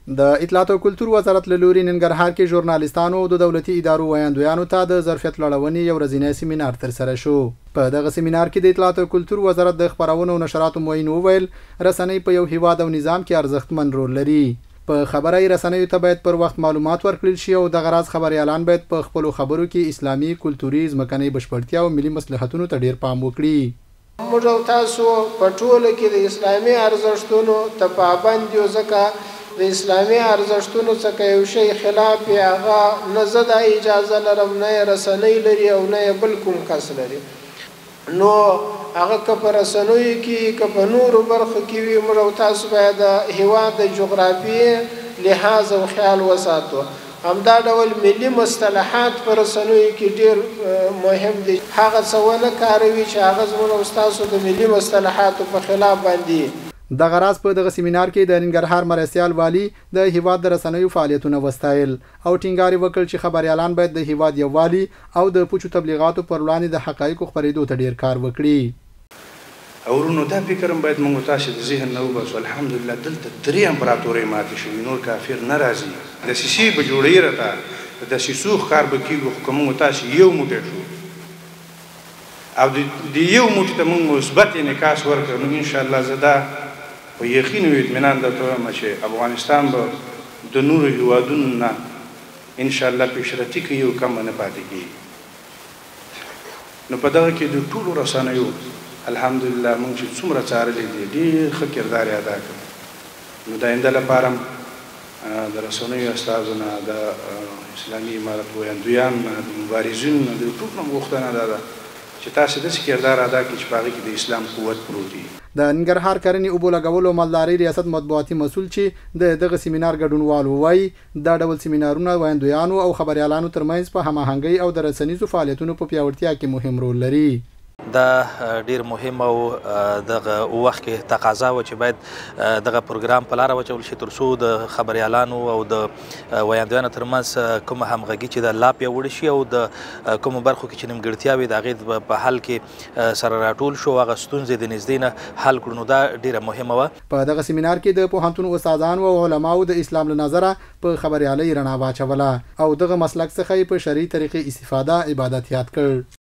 د اطلاعات او کلتور وزارت له لوري ننګرهار کې ژورنالیستانو او د دولتي ادارو ویاندویانو ته د ظرفیت لوړونې یو ورځنی سیمینار ترسره شو. په دغه سیمینار کې د اطلاعات او کلتور وزارت د خبرونو او نشراتو معین وویل رسنۍ په یو هیواد او نظام کې ارزښتمن رول لري. په خبري رسنیو ته باید پر وخت معلومات ورکړل شي او د غراض خبريالان باید په خپل خبرو کې اسلامي، کلتوري، ځمکني بشپړتیا او ملي مصلحتونو ته ډیر پام وکړي. موږ تاسو په ټوله کې د اسلامي ارزښتونو ته پابند یو، ځکه د اسلامي ارزښتونو څخه یو شی خلاف هغه نه زه د اجازه لرم، نه رسنۍ لري او نه بل کوم کس لري. نو هغه که په رسنیو کې که په نورو برخو کې وي، موږ تاسو باید د هېواد د جغرافیې لحاظ او خیال وساتو. همدا ډول ملي مصطلحات په رسنیو کې ډېر مهم دي. هغه څه ونه کاروي چې هغه زموږ او ستاسو د ملي مصطلحاتو په خلاف باندې. د غراض په دغه سیمینار کې د ننګرهار مرستیال والی د هیواد د رسنیو فعالیتونه وستایل او ټینګار وکړ چې خبريالان باید د هیواد یووالي او د پوچو تبلیغاتو پر وړاندې د حقایقو خبرېدو ته ډیر کار وکړي. اورونو دا فکرم باید موږ تاسو د ذهن نه وباسو. الحمدلله دلته درې امپراتورۍ ماتې شوې، نور کافر نه راځي. د سیسي به جوړې راته د سیسو ښکار به کېږو، خو که موږ تاسو یو موټی شو او د یو موټي ته موږ مثبت انعکاس ورکړو، نو انشاءالله زه دا په یقین او اطمینان درته وایم چې افغانستان به د نورو هیوادونو نه انشاءالله پیشرفته کوي او کم نه پاتې کېږي. نو په دغه کې د ټولو رسنیو الحمدلله موږ چې څومره څارلي دي ډېر ښه کردار یې ادا کړ. نو د آینده لپاره د رسنیو استازو نه، د اسلامي امارت ویاندویان نه، د مبارزینو نه، د ټولو نه غوښتنه دا ده چې تاسو داسې کردار ادا کړئ چې په هغې کې د اسلام قوت پروت وي. د ننګرهار کرنې اوبو لګولو او مالدارۍ ریاست مطبوعاتي مسؤل چې دغه سیمینار ګډونوال وایي دا ډول سیمینارونه ویاندویانو او خبريالانو ترمنځ په هماهنګۍ او د رسنیزو فعالیتونو په پیاوړتیا کې مهم رول لري. دا ډیر مهم او دغه وخت کې تقاضا و چې باید دغه پروګرام په لار واچول شي ترڅو د خبريالانو او د ویاندویانو ترمنځ کومه همغږي چې د لا پیاوړې شي او د کومو برخو کې چې نیمګړتیا وي د هغې په حل کې سره راټول شو، هغه ستونزې د نږدې نه حل کړو. نو دا ډیره مهمه وه. په دغه سیمینار کې د پوهنتون استادانو او علماو د اسلام له نظره په خبريالۍ رڼا واچوله او دغه مسلک څخه په شرعي طریقې استفاده عبادت یاد کړ.